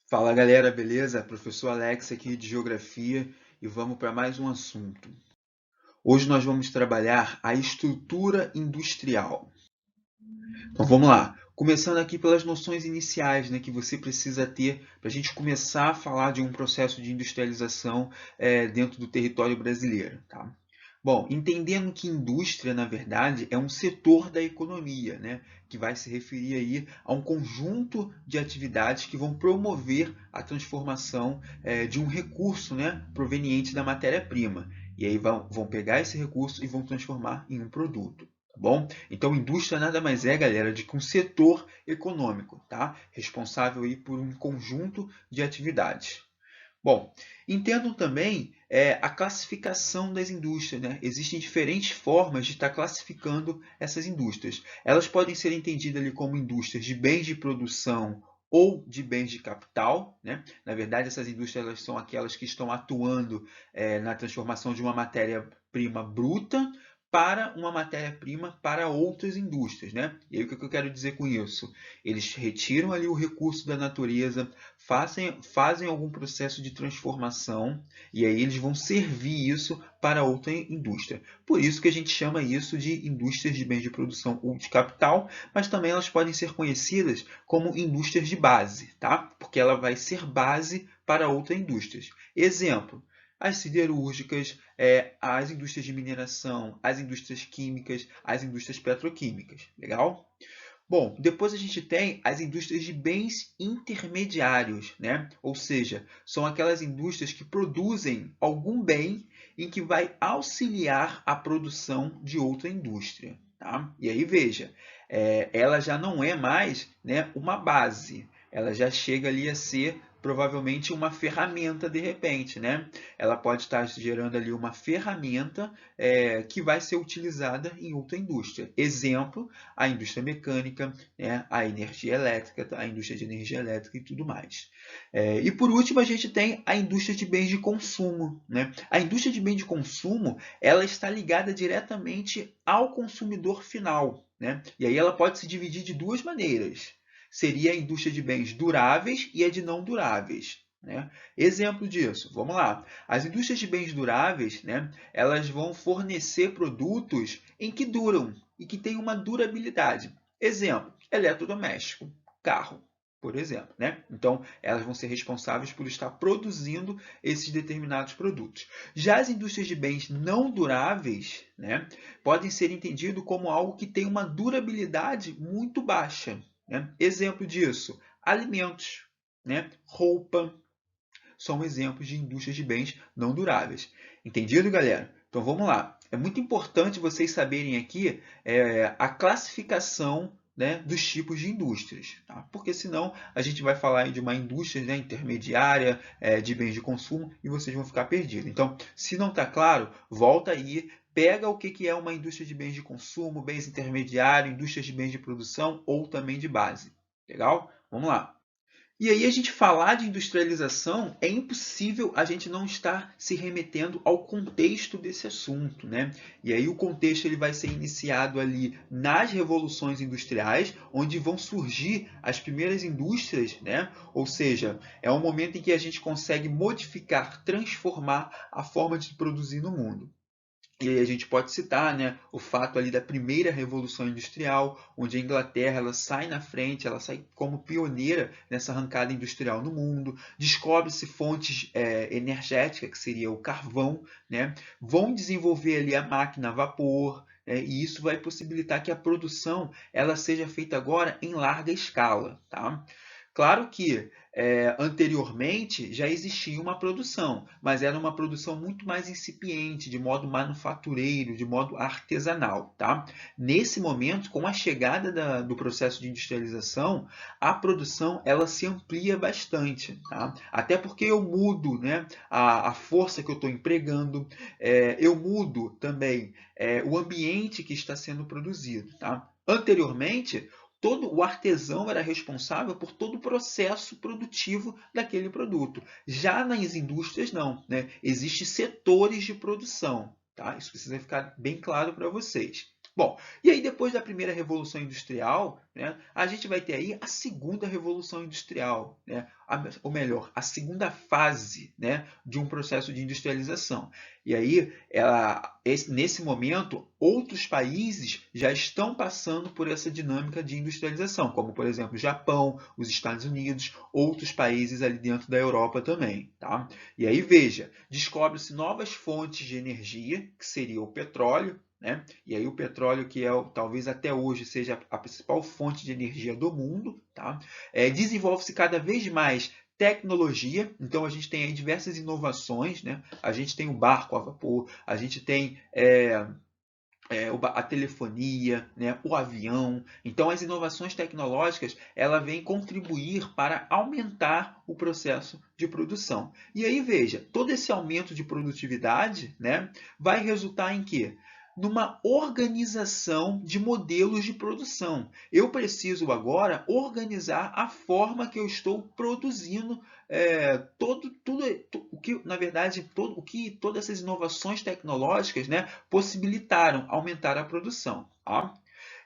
Fala galera, beleza? Professor Alex aqui de Geografia e vamos para mais um assunto. Hoje nós vamos trabalhar a estrutura industrial. Então vamos lá. Começando aqui pelas noções iniciais, né, que você precisa ter para a gente começar a falar de um processo de industrialização dentro do território brasileiro. Tá? Bom, entendendo que indústria, na verdade, é um setor da economia, né, que vai se referir aí a um conjunto de atividades que vão promover a transformação de um recurso, né, proveniente da matéria-prima. E aí vão pegar esse recurso e vão transformar em um produto. Tá bom? Então, indústria nada mais é, galera, de que um setor econômico, tá? Responsável aí por um conjunto de atividades. Bom, entendam também a classificação das indústrias, né? Existem diferentes formas de estar classificando essas indústrias. Elas podem ser entendidas ali como indústrias de bens de produção ou de bens de capital, né? Na verdade, essas indústrias elas são aquelas que estão atuando na transformação de uma matéria-prima bruta para uma matéria-prima para outras indústrias, né? E aí o que eu quero dizer com isso? Eles retiram ali o recurso da natureza, fazem algum processo de transformação e aí eles vão servir isso para outra indústria. Por isso que a gente chama isso de indústrias de bens de produção ou de capital, mas também elas podem ser conhecidas como indústrias de base, tá? Porque ela vai ser base para outras indústrias. Exemplo, as siderúrgicas, as indústrias de mineração, as indústrias químicas, as indústrias petroquímicas. Legal? Bom, depois a gente tem as indústrias de bens intermediários, né? Ou seja, são aquelas indústrias que produzem algum bem em que vai auxiliar a produção de outra indústria, tá? E aí veja, ela já não é mais, né, uma base, ela já chega ali a ser provavelmente uma ferramenta de repente, né? Ela pode estar gerando ali uma ferramenta que vai ser utilizada em outra indústria. Exemplo, a indústria mecânica, né, a energia elétrica, a indústria de energia elétrica e tudo mais. E por último, a gente tem a indústria de bens de consumo. Né? A indústria de bens de consumo ela está ligada diretamente ao consumidor final. Né? E aí ela pode se dividir de duas maneiras. Seria a indústria de bens duráveis e a de não duráveis. Né? Exemplo disso, vamos lá. As indústrias de bens duráveis, né, elas vão fornecer produtos em que duram, e que tem uma durabilidade. Exemplo, eletrodoméstico, carro, por exemplo. Né? Então, elas vão ser responsáveis por estar produzindo esses determinados produtos. Já as indústrias de bens não duráveis, né, podem ser entendido como algo que tem uma durabilidade muito baixa. Né? Exemplo disso, alimentos, né, roupa, são exemplos de indústrias de bens não duráveis. Entendido, galera? Então vamos lá. É muito importante vocês saberem aqui a classificação, né, dos tipos de indústrias, tá? Porque senão a gente vai falar de uma indústria, né, intermediária de bens de consumo e vocês vão ficar perdidos. Então, se não está claro, volta aí, pega o que é uma indústria de bens de consumo, bens intermediários, indústrias de bens de produção ou também de base. Legal? Vamos lá. E aí a gente falar de industrialização, é impossível a gente não estar se remetendo ao contexto desse assunto, né? E aí o contexto ele vai ser iniciado ali nas revoluções industriais, onde vão surgir as primeiras indústrias, né? Ou seja, é um momento em que a gente consegue modificar, transformar a forma de produzir no mundo. E aí a gente pode citar, né, o fato ali da primeira revolução industrial, onde a Inglaterra ela sai na frente, ela sai como pioneira nessa arrancada industrial no mundo, descobre-se fontes energéticas, que seria o carvão, né, vão desenvolver ali a máquina a vapor, e isso vai possibilitar que a produção ela seja feita agora em larga escala. Tá? Claro que anteriormente já existia uma produção, mas era uma produção muito mais incipiente, de modo manufatureiro, de modo artesanal. Tá? Nesse momento, com a chegada do processo de industrialização, a produção ela se amplia bastante. Tá? Até porque eu mudo, né, a força que eu estou empregando, eu mudo também o ambiente que está sendo produzido. Tá? Anteriormente, todo o artesão era responsável por todo o processo produtivo daquele produto. Já nas indústrias, não. Né? Existem setores de produção. Tá? Isso precisa ficar bem claro para vocês. Bom, e aí depois da primeira revolução industrial, né, a gente vai ter aí a segunda revolução industrial, né, ou melhor, a segunda fase, né, de um processo de industrialização. E aí, nesse momento, outros países já estão passando por essa dinâmica de industrialização, como por exemplo o Japão, os Estados Unidos, outros países ali dentro da Europa também, tá? E aí veja, descobre-se novas fontes de energia, que seria o petróleo, né? E aí o petróleo, que talvez até hoje seja a principal fonte de energia do mundo, tá? Desenvolve-se cada vez mais tecnologia, então a gente tem aí diversas inovações, né? A gente tem o barco a vapor, a gente tem a telefonia, né, o avião. Então, as inovações tecnológicas ela vem contribuir para aumentar o processo de produção. E aí veja, todo esse aumento de produtividade, né, vai resultar em quê? Numa organização de modelos de produção. Eu preciso agora organizar a forma que eu estou produzindo o que, na verdade, o que todas essas inovações tecnológicas, né, possibilitaram aumentar a produção. Tá?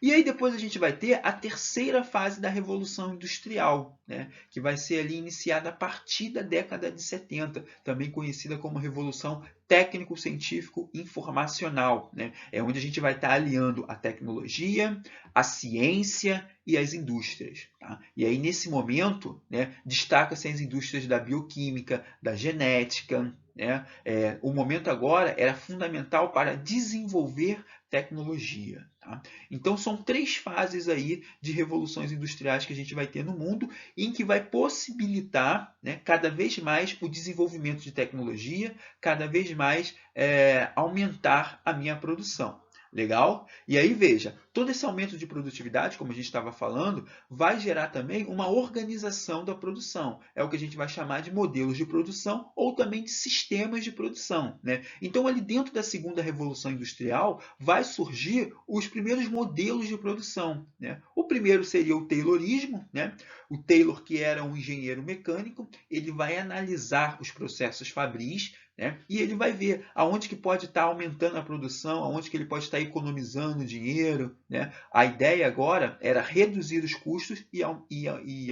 E aí depois a gente vai ter a terceira fase da Revolução Industrial, né, que vai ser ali iniciada a partir da década de 70, também conhecida como Revolução Técnico-Científico-Informacional. Né? É onde a gente vai estar aliando a tecnologia, a ciência e as indústrias. Tá? E aí nesse momento, né, destaca-se as indústrias da bioquímica, da genética. Né? O momento agora era fundamental para desenvolver tecnologia. Tá? Então são três fases aí de revoluções industriais que a gente vai ter no mundo, em que vai possibilitar, né, cada vez mais o desenvolvimento de tecnologia, cada vez mais aumentar a minha produção. Legal? E aí veja, todo esse aumento de produtividade, como a gente estava falando, vai gerar também uma organização da produção. É o que a gente vai chamar de modelos de produção ou também de sistemas de produção. Né? Então, ali dentro da segunda revolução industrial, vai surgir os primeiros modelos de produção. Né? O primeiro seria o Taylorismo. Né? O Taylor, que era um engenheiro mecânico, ele vai analisar os processos fabris, né? E ele vai ver aonde que pode estar aumentando a produção, aonde que ele pode estar economizando dinheiro. Né? A ideia agora era reduzir os custos e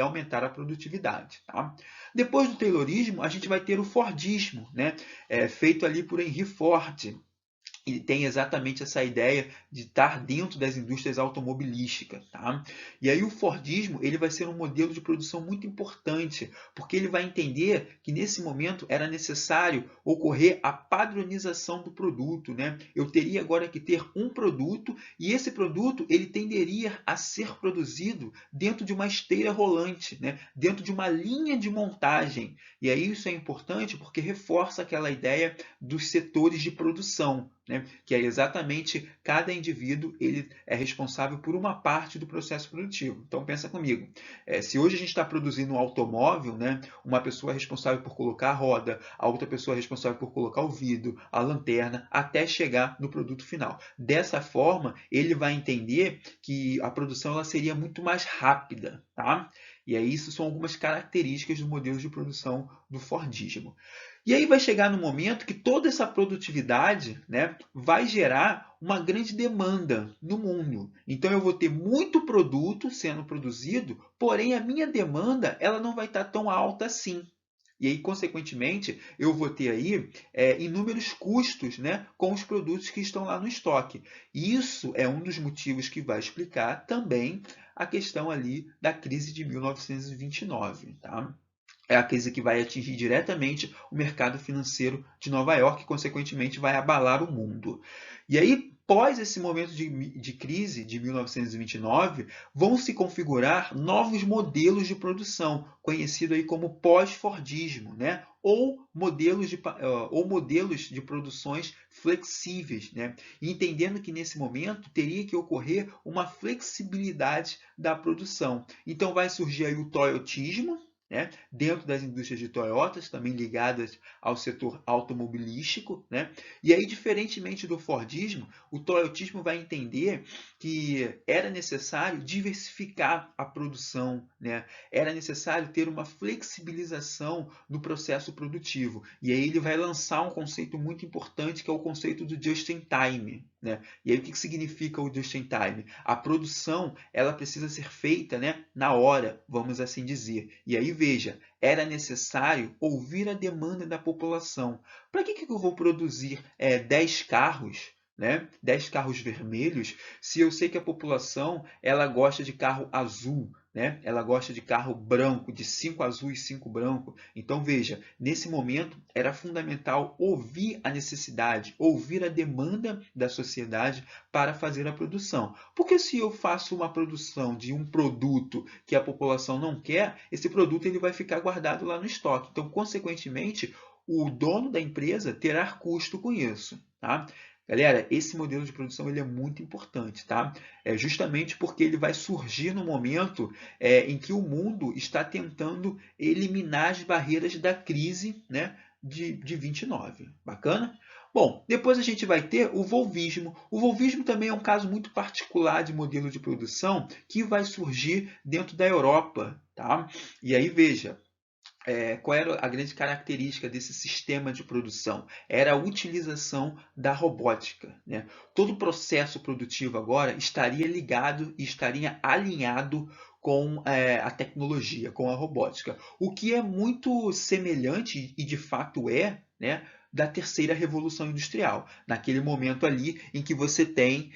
aumentar a produtividade. Tá? Depois do Taylorismo, a gente vai ter o Fordismo, né? Feito ali por Henry Ford. Ele tem exatamente essa ideia de estar dentro das indústrias automobilísticas. Tá? E aí o Fordismo ele vai ser um modelo de produção muito importante, porque ele vai entender que nesse momento era necessário ocorrer a padronização do produto. Né? Eu teria agora que ter um produto e esse produto ele tenderia a ser produzido dentro de uma esteira rolante, né? Dentro de uma linha de montagem. E aí isso é importante porque reforça aquela ideia dos setores de produção. Né? Que é exatamente cada indivíduo ele é responsável por uma parte do processo produtivo. Então pensa comigo, se hoje a gente está produzindo um automóvel, né, uma pessoa é responsável por colocar a roda, a outra pessoa é responsável por colocar o vidro, a lanterna, até chegar no produto final. Dessa forma, ele vai entender que a produção ela seria muito mais rápida. Tá? E aí isso são algumas características do modelo de produção do Fordismo. E aí vai chegar no momento que toda essa produtividade, né, vai gerar uma grande demanda no mundo. Então eu vou ter muito produto sendo produzido, porém a minha demanda ela não vai estar tão alta assim. E aí, consequentemente, eu vou ter aí inúmeros custos, né, com os produtos que estão lá no estoque. E isso é um dos motivos que vai explicar também a questão ali da crise de 1929. Tá? É a crise que vai atingir diretamente o mercado financeiro de Nova York e, consequentemente, vai abalar o mundo. E aí, pós esse momento de crise de 1929, vão se configurar novos modelos de produção, conhecido aí como pós-Fordismo, né? Ou modelos de produções flexíveis, né? Entendendo que nesse momento teria que ocorrer uma flexibilidade da produção. Então vai surgir aí o toyotismo, né? Dentro das indústrias de Toyotas, também ligadas ao setor automobilístico. Né? E aí, diferentemente do Fordismo, o Toyotismo vai entender que era necessário diversificar a produção, né? Era necessário ter uma flexibilização no processo produtivo. E aí ele vai lançar um conceito muito importante, que é o conceito do just in time. né? E aí o que significa o just in time? A produção ela precisa ser feita, né, na hora, vamos assim dizer. E aí veja, era necessário ouvir a demanda da população. Para que eu vou produzir 10 carros? Né? 10 carros vermelhos, se eu sei que a população ela gosta de carro azul, né? Ela gosta de carro branco, de 5 azul e 5 branco. Então veja, nesse momento era fundamental ouvir a necessidade, ouvir a demanda da sociedade para fazer a produção. Porque se eu faço uma produção de um produto que a população não quer, esse produto ele vai ficar guardado lá no estoque. Então, consequentemente, o dono da empresa terá custo com isso, tá? Galera, esse modelo de produção ele é muito importante, tá? É justamente porque ele vai surgir no momento em que o mundo está tentando eliminar as barreiras da crise, né, de 29. Bacana? Bom, depois a gente vai ter o volvismo. O volvismo também é um caso muito particular de modelo de produção que vai surgir dentro da Europa, tá? E aí veja, qual era a grande característica desse sistema de produção? Era a utilização da robótica, né? Todo o processo produtivo agora estaria ligado e estaria alinhado com a tecnologia, com a robótica. O que é muito semelhante, e de fato é, né, da terceira revolução industrial. Naquele momento ali em que você tem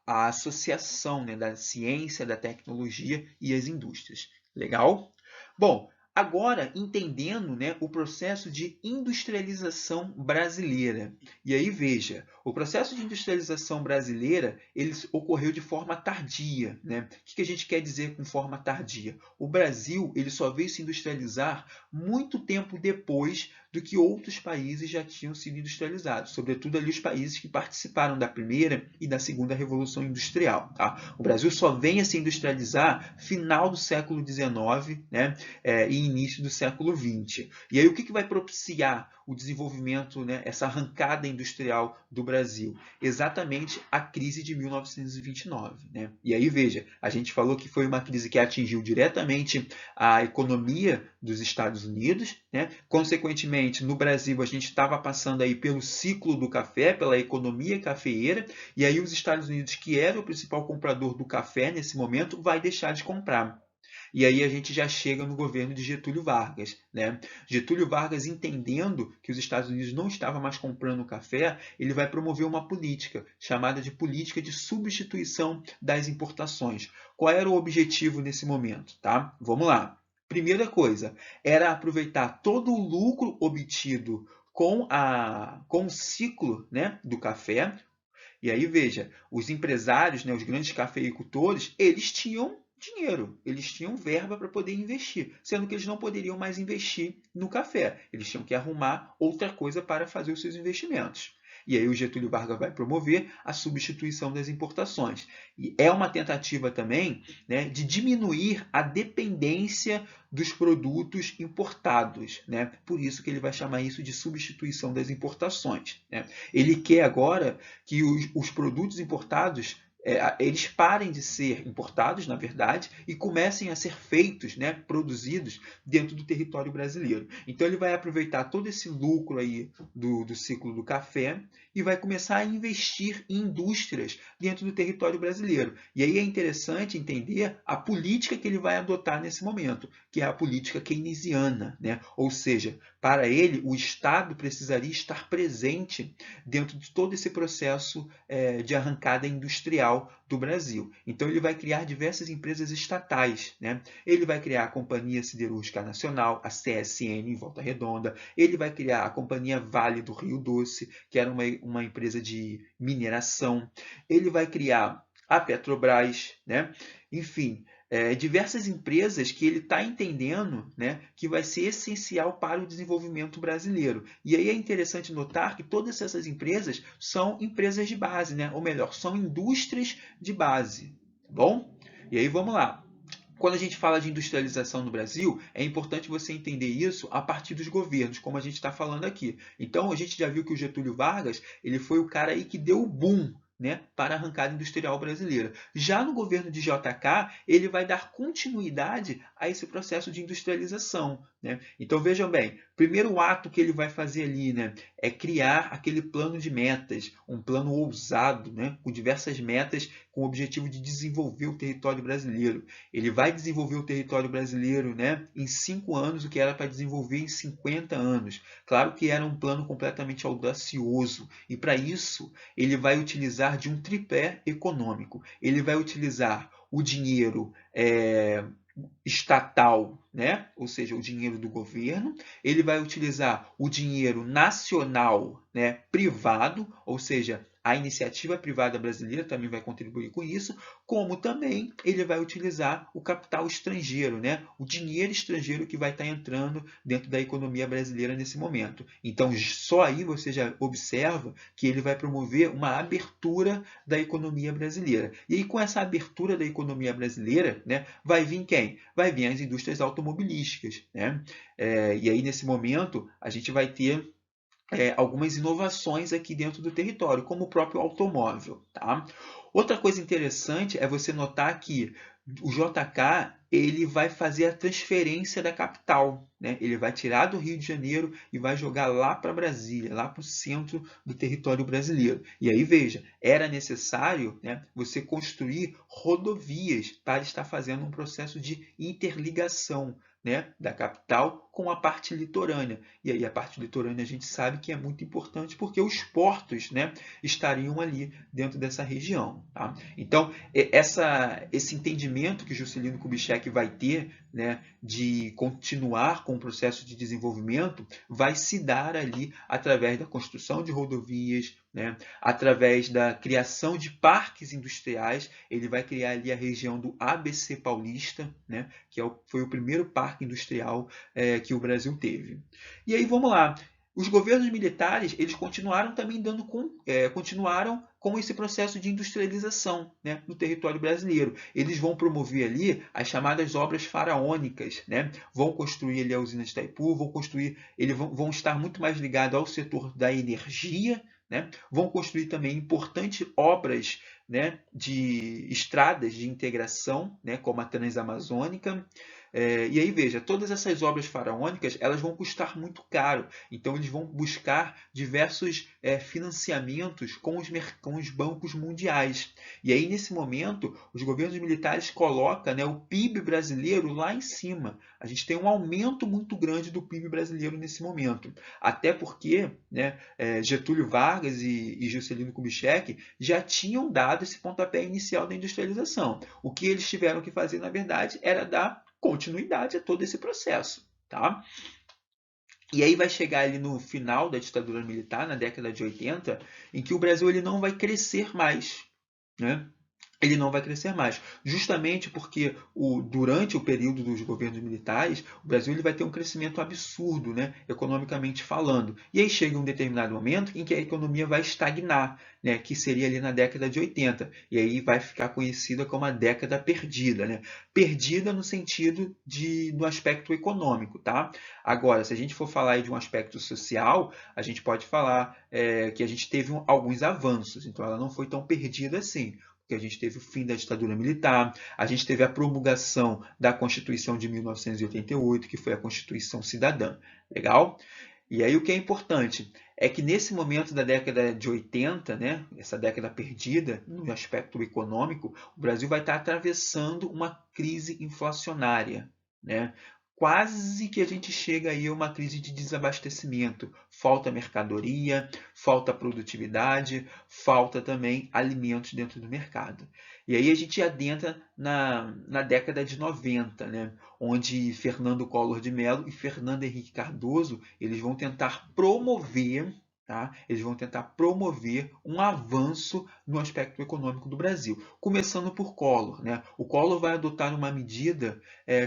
a associação, né, da ciência, da tecnologia e as indústrias. Legal? Bom, agora, entendendo, né, o processo de industrialização brasileira. E aí veja, o processo de industrialização brasileira ele ocorreu de forma tardia. Né? O que a gente quer dizer com forma tardia? O Brasil ele só veio se industrializar muito tempo depois do que outros países já tinham sido industrializados, sobretudo ali os países que participaram da primeira e da segunda revolução industrial. Tá? O Brasil só vem a se industrializar final do século XIX, né? E início do século XX. E aí o que vai propiciar o desenvolvimento, né, essa arrancada industrial do Brasil? Exatamente a crise de 1929. Né? E aí veja, a gente falou que foi uma crise que atingiu diretamente a economia dos Estados Unidos, né? Consequentemente, no Brasil a gente estava passando aí pelo ciclo do café, pela economia cafeeira, e aí os Estados Unidos, que era o principal comprador do café nesse momento, vai deixar de comprar. E aí a gente já chega no governo de Getúlio Vargas. Né? Getúlio Vargas, entendendo que os Estados Unidos não estavam mais comprando café, ele vai promover uma política chamada de política de substituição das importações. Qual era o objetivo nesse momento? Tá? Vamos lá. Primeira coisa, era aproveitar todo o lucro obtido com o ciclo, né, do café. E aí veja, os empresários, né, os grandes cafeicultores, eles tinham dinheiro, eles tinham verba para poder investir, sendo que eles não poderiam mais investir no café, eles tinham que arrumar outra coisa para fazer os seus investimentos. E aí o Getúlio Vargas vai promover a substituição das importações. E é uma tentativa também, né, de diminuir a dependência dos produtos importados. Né? Por isso que ele vai chamar isso de substituição das importações. Né? Ele quer agora que os produtos importados eles parem de ser importados, na verdade, e comecem a ser feitos, né, produzidos dentro do território brasileiro. Então ele vai aproveitar todo esse lucro aí do ciclo do café e vai começar a investir em indústrias dentro do território brasileiro. E aí é interessante entender a política que ele vai adotar nesse momento, que é a política keynesiana. Né? Ou seja, para ele, o Estado precisaria estar presente dentro de todo esse processo de arrancada industrial do Brasil. Então ele vai criar diversas empresas estatais. Né? Ele vai criar a Companhia Siderúrgica Nacional, a CSN em Volta Redonda. Ele vai criar a Companhia Vale do Rio Doce, que era uma empresa de mineração. Ele vai criar a Petrobras, né? Enfim, diversas empresas que ele está entendendo, né, que vai ser essencial para o desenvolvimento brasileiro. E aí é interessante notar que todas essas empresas são empresas de base, né? Ou melhor, são indústrias de base. Tá bom? E aí vamos lá. Quando a gente fala de industrialização no Brasil, é importante você entender isso a partir dos governos, como a gente está falando aqui. Então, a gente já viu que o Getúlio Vargas ele foi o cara aí que deu o boom né, para a arrancada industrial brasileira. Já no governo de JK, ele vai dar continuidade a esse processo de industrialização, né? Então vejam bem, primeiro ato que ele vai fazer ali, né, é criar aquele plano de metas, um plano ousado, né, com diversas metas, com o objetivo de desenvolver o território brasileiro. Ele vai desenvolver o território brasileiro, né, em 5 anos, o que era para desenvolver em 50 anos. Claro que era um plano completamente audacioso, e para isso ele vai utilizar de um tripé econômico. Ele vai utilizar o dinheiro estatal, né? Ou seja, o dinheiro do governo, ele vai utilizar o dinheiro nacional, né, privado, ou seja, a iniciativa privada brasileira também vai contribuir com isso, como também ele vai utilizar o capital estrangeiro, né? O dinheiro estrangeiro que vai estar entrando dentro da economia brasileira nesse momento. Então, só aí você já observa que ele vai promover uma abertura da economia brasileira. E aí, com essa abertura da economia brasileira, né, vai vir quem? Vai vir as indústrias automobilísticas, né? E aí, nesse momento, a gente vai ter algumas inovações aqui dentro do território, como o próprio automóvel. Tá? Outra coisa interessante é você notar que o JK ele vai fazer a transferência da capital. Né? Ele vai tirar do Rio de Janeiro e vai jogar lá para Brasília, lá para o centro do território brasileiro. E aí, veja, era necessário, né, você construir rodovias para estar fazendo um processo de interligação, né, da capital com a parte litorânea. E aí a parte litorânea a gente sabe que é muito importante porque os portos, né, estariam ali dentro dessa região. Tá? Então, esse entendimento que Juscelino Kubitschek vai ter, né, de continuar com o processo de desenvolvimento vai se dar ali através da construção de rodovias, né, através da criação de parques industriais. Ele vai criar ali a região do ABC Paulista, né, que foi o primeiro parque industrial que o Brasil teve. E aí vamos lá. Os governos militares eles continuaram também continuaram com esse processo de industrialização, né, no território brasileiro. Eles vão promover ali as chamadas obras faraônicas, né? Vão construir ali a usina de Itaipu, vão estar muito mais ligados ao setor da energia, né? Vão construir também importantes obras, né, de estradas de integração, né, como a Transamazônica. E aí veja, todas essas obras faraônicas elas vão custar muito caro, então eles vão buscar diversos financiamentos com os bancos mundiais. E aí nesse momento os governos militares colocam, né, o PIB brasileiro lá em cima. A gente tem um aumento muito grande do PIB brasileiro nesse momento, até porque, né, Getúlio Vargas e Juscelino Kubitschek já tinham dado esse pontapé inicial da industrialização. O que eles tiveram que fazer, na verdade, era dar continuidade a todo esse processo. Tá? E aí vai chegar ali no final da ditadura militar, na década de 80, em que o Brasil ele não vai crescer mais. Né? Ele não vai crescer mais, justamente porque durante o período dos governos militares, o Brasil ele vai ter um crescimento absurdo, né, economicamente falando. E aí chega um determinado momento em que a economia vai estagnar, né, que seria ali na década de 80. E aí vai ficar conhecida como a década perdida. Né? Perdida no sentido do aspecto econômico. Tá? Agora, se a gente for falar aí de um aspecto social, a gente pode falar que a gente teve alguns avanços, então ela não foi tão perdida assim. Porque a gente teve o fim da ditadura militar, a gente teve a promulgação da Constituição de 1988, que foi a Constituição Cidadã. Legal? E aí o que é importante é que nesse momento da década de 80, né, essa década perdida no aspecto econômico, o Brasil vai estar atravessando uma crise inflacionária. Né? Quase que a gente chega aí a uma crise de desabastecimento. Falta mercadoria, falta produtividade, falta também alimentos dentro do mercado. E aí a gente adentra na década de 90, né? Onde Fernando Collor de Mello e Fernando Henrique Cardoso eles vão tentar promover, tá? Eles vão tentar promover um avanço no aspecto econômico do Brasil, começando por Collor. Né? O Collor vai adotar uma medida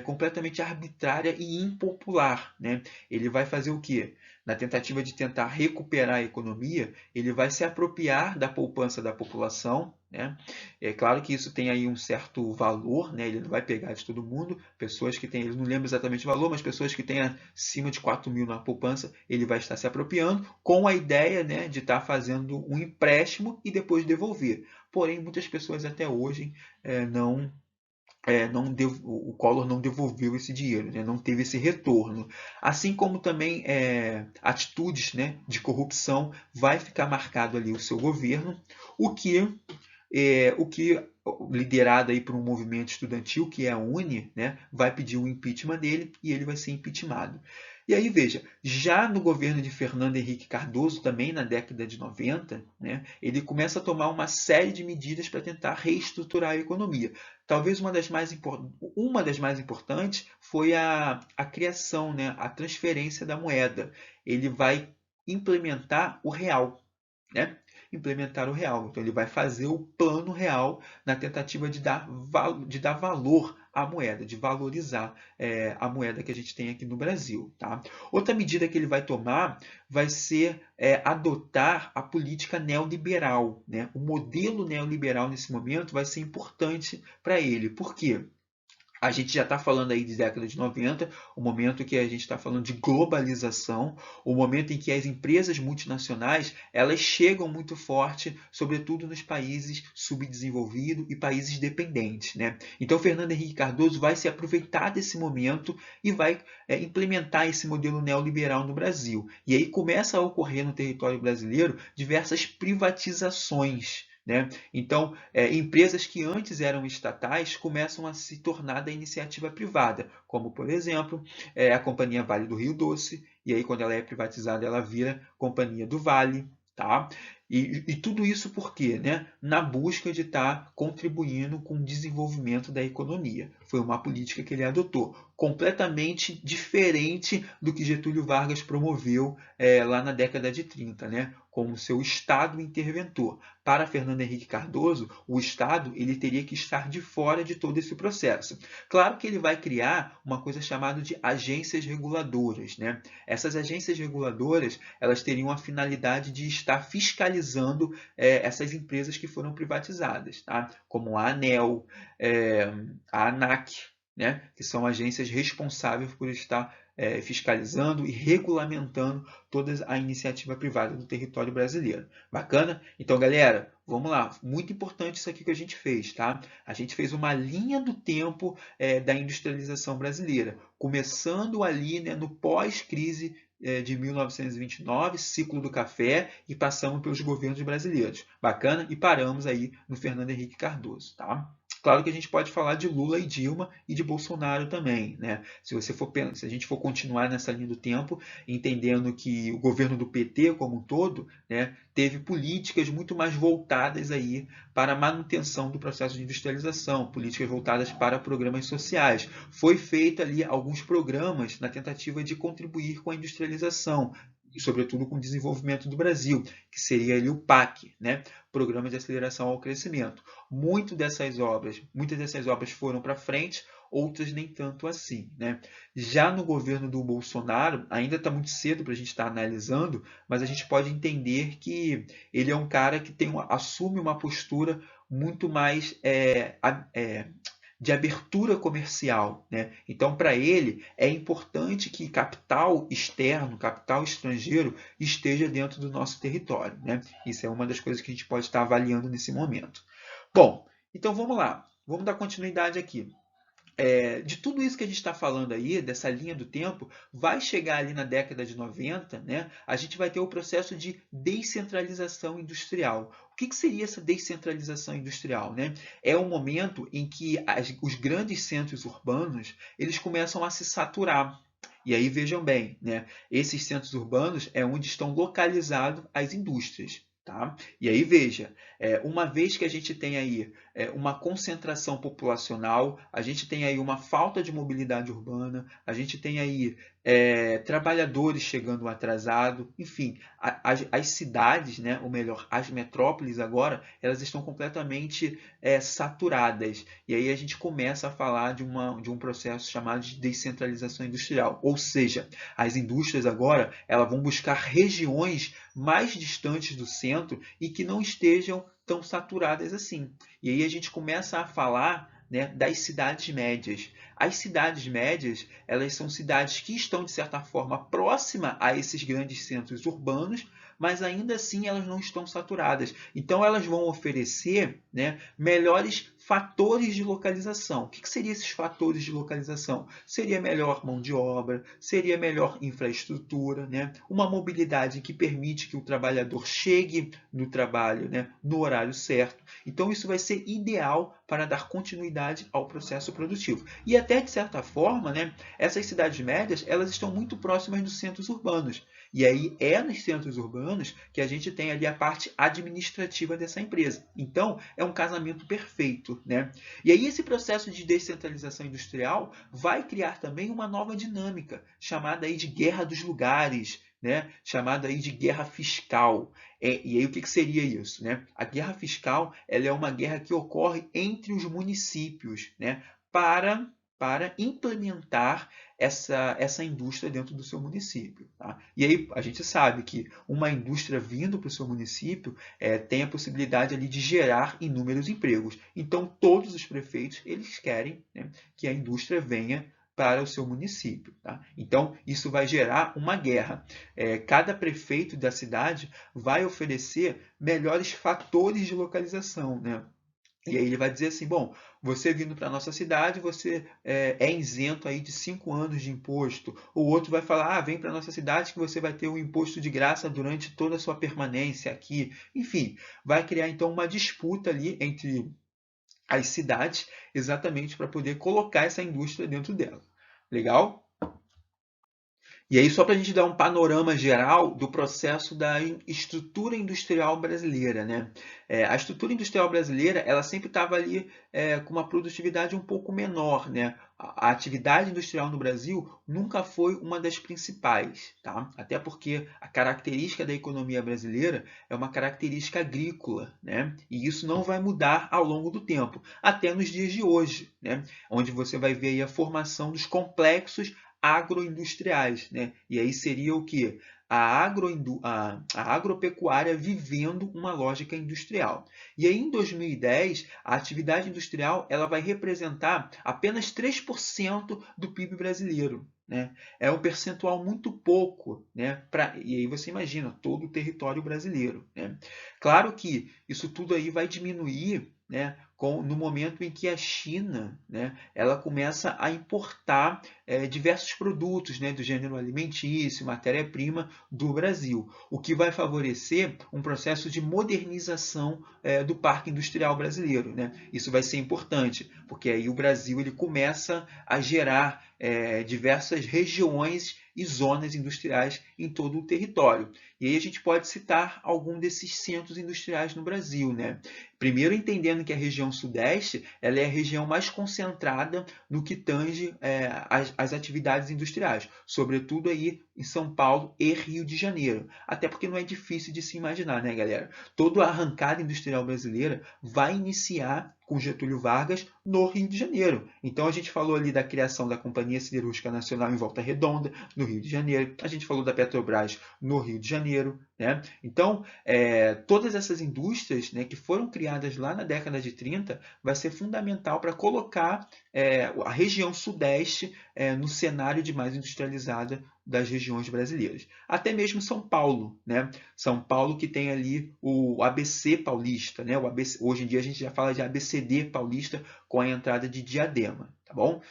completamente arbitrária e impopular. Né? Ele vai fazer o quê? na tentativa de tentar recuperar a economia, ele vai se apropriar da poupança da população, né? É claro que isso tem aí um certo valor, né? Ele não vai pegar de todo mundo, pessoas que têm, ele não lembra exatamente o valor, mas pessoas que têm acima de 4 mil na poupança, ele vai estar se apropriando com a ideia, né, de estar fazendo um empréstimo e depois devolver. Porém, muitas pessoas até hoje não o Collor não devolveu esse dinheiro, né? Não teve esse retorno. Assim como também atitudes, né, de corrupção, vai ficar marcado ali o seu governo, o que, liderado aí por um movimento estudantil, que é a UNE, né, vai pedir o impeachment dele e ele vai ser impeachmentado. E aí, veja, já no governo de Fernando Henrique Cardoso, também na década de 90, né, ele começa a tomar uma série de medidas para tentar reestruturar a economia. Talvez uma das mais importantes foi a criação, né, a transferência da moeda. Ele vai implementar o real, né? Implementar o real. Então ele vai fazer o plano real na tentativa de dar valor à moeda, de valorizar a moeda que a gente tem aqui no Brasil. Tá? Outra medida que ele vai tomar vai ser adotar a política neoliberal. Né? O modelo neoliberal nesse momento vai ser importante para ele. Por quê? A gente já está falando aí de década de 90, o momento que a gente está falando de globalização, o momento em que as empresas multinacionais elas chegam muito forte, sobretudo nos países subdesenvolvidos e países dependentes. Né? Então, Fernando Henrique Cardoso vai se aproveitar desse momento e vai implementar esse modelo neoliberal no Brasil. E aí começa a ocorrer no território brasileiro diversas privatizações. Né? Então, empresas que antes eram estatais começam a se tornar da iniciativa privada, como, por exemplo, a Companhia Vale do Rio Doce, e aí quando ela é privatizada ela vira Companhia do Vale. Tá? E tudo isso por quê? Né? Na busca de estar contribuindo com o desenvolvimento da economia. Foi uma política que ele adotou, completamente diferente do que Getúlio Vargas promoveu lá na década de 30, né? Como seu Estado interventor. Para Fernando Henrique Cardoso, o Estado ele teria que estar de fora de todo esse processo. Claro que ele vai criar uma coisa chamada de agências reguladoras. Né? Essas agências reguladoras elas teriam a finalidade de estar fiscalizando essas empresas que foram privatizadas, tá? Como a ANEEL, a ANAC, né? Que são agências responsáveis por estar fiscalizando e regulamentando toda a iniciativa privada do território brasileiro. Bacana? Então, galera, vamos lá. Muito importante isso aqui que a gente fez, tá? A gente fez uma linha do tempo da industrialização brasileira, começando ali, né, no pós-crise de 1929, ciclo do café, e passamos pelos governos brasileiros. Bacana? E paramos aí no Fernando Henrique Cardoso, tá? Claro que a gente pode falar de Lula e Dilma e de Bolsonaro também, né? Se a gente for continuar nessa linha do tempo, entendendo que o governo do PT como um todo, né, teve políticas muito mais voltadas aí para a manutenção do processo de industrialização, políticas voltadas para programas sociais. Foi feito ali alguns programas na tentativa de contribuir com a industrialização, e sobretudo com o desenvolvimento do Brasil, que seria ali o PAC, né? Programa de Aceleração ao Crescimento. Muitas dessas obras foram para frente, outras nem tanto assim. Né? Já no governo do Bolsonaro, ainda está muito cedo para a gente estar analisando, mas a gente pode entender que ele é um cara que assume uma postura muito mais de abertura comercial. Né? Então, para ele, é importante que capital externo, capital estrangeiro, esteja dentro do nosso território. Né? Isso é uma das coisas que a gente pode estar avaliando nesse momento. Bom, então vamos lá. Vamos dar continuidade aqui. De tudo isso que a gente está falando aí, dessa linha do tempo, vai chegar ali na década de 90, né? A gente vai ter o processo de descentralização industrial. O que seria essa descentralização industrial? Né? É um momento em que os grandes centros urbanos eles começam a se saturar. E aí vejam bem, né? Esses centros urbanos é onde estão localizadas as indústrias. Tá? E aí veja, uma vez que a gente tem aí uma concentração populacional, a gente tem aí uma falta de mobilidade urbana, a gente tem aí trabalhadores chegando atrasado, enfim, as cidades, né, ou melhor, as metrópoles agora, elas estão completamente saturadas. E aí a gente começa a falar de um processo chamado de descentralização industrial, ou seja, as indústrias agora elas vão buscar regiões mais distantes do centro e que não estejam tão saturadas assim. E aí a gente começa a falar, né, das cidades médias. As cidades médias, elas são cidades que estão, de certa forma, próximas a esses grandes centros urbanos, mas ainda assim elas não estão saturadas. Então elas vão oferecer, né, melhores fatores de localização. O que seriam esses fatores de localização? Seria melhor mão de obra, seria melhor infraestrutura, né? Uma mobilidade que permite que o trabalhador chegue no trabalho, né, no horário certo. Então isso vai ser ideal para dar continuidade ao processo produtivo. E até de certa forma, né, essas cidades médias elas estão muito próximas dos centros urbanos. E aí é nos centros urbanos que a gente tem ali a parte administrativa dessa empresa. Então, é um casamento perfeito, né? E aí esse processo de descentralização industrial vai criar também uma nova dinâmica, chamada aí de guerra dos lugares, né? Chamada aí de guerra fiscal. E aí o que seria isso, né? A guerra fiscal ela é uma guerra que ocorre entre os municípios, né? Para implementar essa indústria dentro do seu município. Tá? E aí a gente sabe que uma indústria vindo para o seu município tem a possibilidade ali de gerar inúmeros empregos. Então todos os prefeitos eles querem, né, que a indústria venha para o seu município. Tá? Então isso vai gerar uma guerra. Cada prefeito da cidade vai oferecer melhores fatores de localização, né? E aí ele vai dizer assim, bom, você vindo para a nossa cidade, você é isento aí de 5 anos de imposto. O outro vai falar, vem para a nossa cidade que você vai ter um imposto de graça durante toda a sua permanência aqui. Enfim, vai criar então uma disputa ali entre as cidades, exatamente para poder colocar essa indústria dentro dela. Legal? E aí, só para a gente dar um panorama geral do processo da estrutura industrial brasileira, né? A estrutura industrial brasileira, ela sempre estava ali com uma produtividade um pouco menor, né? A atividade industrial no Brasil nunca foi uma das principais, tá? Até porque a característica da economia brasileira é uma característica agrícola, né? E isso não vai mudar ao longo do tempo, até nos dias de hoje, né? Onde você vai ver aí a formação dos complexos agroindustriais, né? E aí seria o que? A agropecuária vivendo uma lógica industrial. E aí em 2010, a atividade industrial ela vai representar apenas 3% do PIB brasileiro. Né? É um percentual muito pouco, né? E aí você imagina todo o território brasileiro. Né? Claro que isso tudo aí vai diminuir, né, no momento em que a China, né, ela começa a importar diversos produtos, né, do gênero alimentício, matéria-prima do Brasil, o que vai favorecer um processo de modernização do parque industrial brasileiro. Né? Isso vai ser importante, porque aí o Brasil ele começa a gerar diversas regiões e zonas industriais em todo o território. E aí a gente pode citar algum desses centros industriais no Brasil, né? Primeiro entendendo que a região sudeste ela é a região mais concentrada no que tange as atividades industriais, sobretudo aí em São Paulo e Rio de Janeiro. Até porque não é difícil de se imaginar, né, galera? Toda a arrancada industrial brasileira vai iniciar com Getúlio Vargas no Rio de Janeiro. Então a gente falou ali da criação da Companhia Siderúrgica Nacional em Volta Redonda, no Rio de Janeiro. A gente falou da Petrobras no Rio de Janeiro. Né? Então, todas essas indústrias, né, que foram criadas lá na década de 30 vai ser fundamental para colocar a região sudeste no cenário de mais industrializada das regiões brasileiras. Até mesmo São Paulo, né? São Paulo que tem ali o ABC paulista, né? Hoje em dia a gente já fala de ABCD paulista com a entrada de Diadema, tá bom?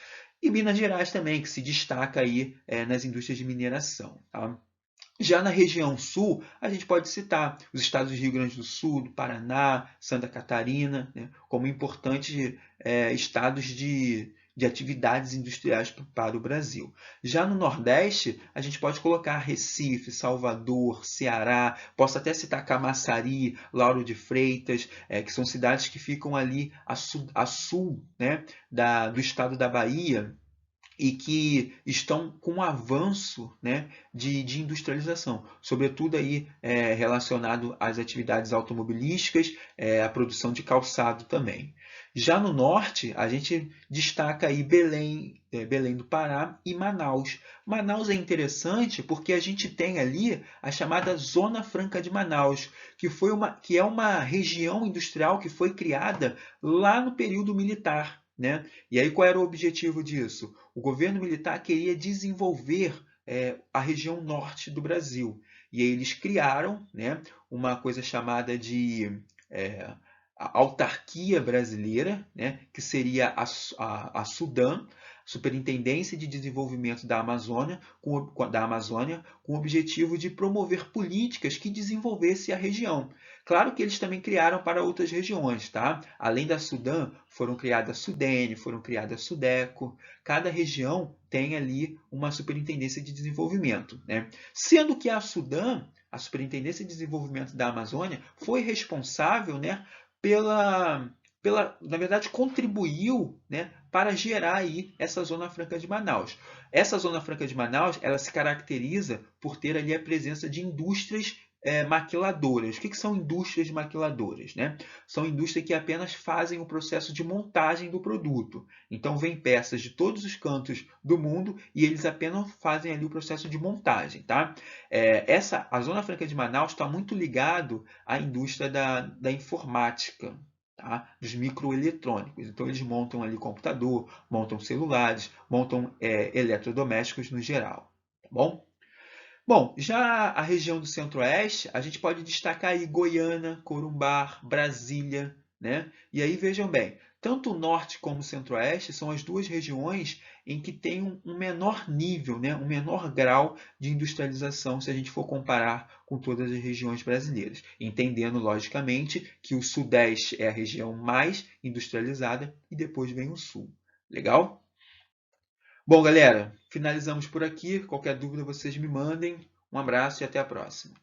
E Minas Gerais também, que se destaca aí nas indústrias de mineração, tá? Já na região sul, a gente pode citar os estados do Rio Grande do Sul, do Paraná, Santa Catarina, né, como importantes estados de atividades industriais para o Brasil. Já no Nordeste, a gente pode colocar Recife, Salvador, Ceará, posso até citar Camaçari, Lauro de Freitas, que são cidades que ficam ali a sul, né, do estado da Bahia, e que estão com um avanço, né, de industrialização, sobretudo aí relacionado às atividades automobilísticas, a produção de calçado também. Já no norte, a gente destaca aí Belém, Belém do Pará e Manaus. Manaus é interessante porque a gente tem ali a chamada Zona Franca de Manaus, que é uma região industrial que foi criada lá no período militar, né? E aí qual era o objetivo disso? O governo militar queria desenvolver a região norte do Brasil. E aí eles criaram, né, uma coisa chamada de a autarquia brasileira, né, que seria a Sudam, Superintendência de Desenvolvimento da Amazônia, com o objetivo de promover políticas que desenvolvessem a região. Claro que eles também criaram para outras regiões, tá? Além da Sudam, foram criadas a Sudene, foram criadas a Sudeco. Cada região tem ali uma superintendência de desenvolvimento, né? Sendo que a Sudam, a Superintendência de Desenvolvimento da Amazônia, foi responsável, né, na verdade, contribuiu, né, para gerar aí essa Zona Franca de Manaus. Essa Zona Franca de Manaus, ela se caracteriza por ter ali a presença de indústrias maquiladoras. O que são indústrias maquiladoras, né? São indústrias que apenas fazem o processo de montagem do produto. Então, vem peças de todos os cantos do mundo e eles apenas fazem ali o processo de montagem, tá? A Zona Franca de Manaus está muito ligado à indústria da informática, tá? Dos microeletrônicos. Então, eles montam ali computador, montam celulares, montam eletrodomésticos no geral, tá bom? Bom, já a região do Centro-Oeste, a gente pode destacar aí Goiânia, Corumbá, Brasília, né? E aí vejam bem, tanto o Norte como o Centro-Oeste são as duas regiões em que tem um menor nível, né? Um menor grau de industrialização se a gente for comparar com todas as regiões brasileiras. Entendendo, logicamente, que o Sudeste é a região mais industrializada e depois vem o Sul. Legal? Bom, galera, finalizamos por aqui. Qualquer dúvida vocês me mandem. Um abraço e até a próxima.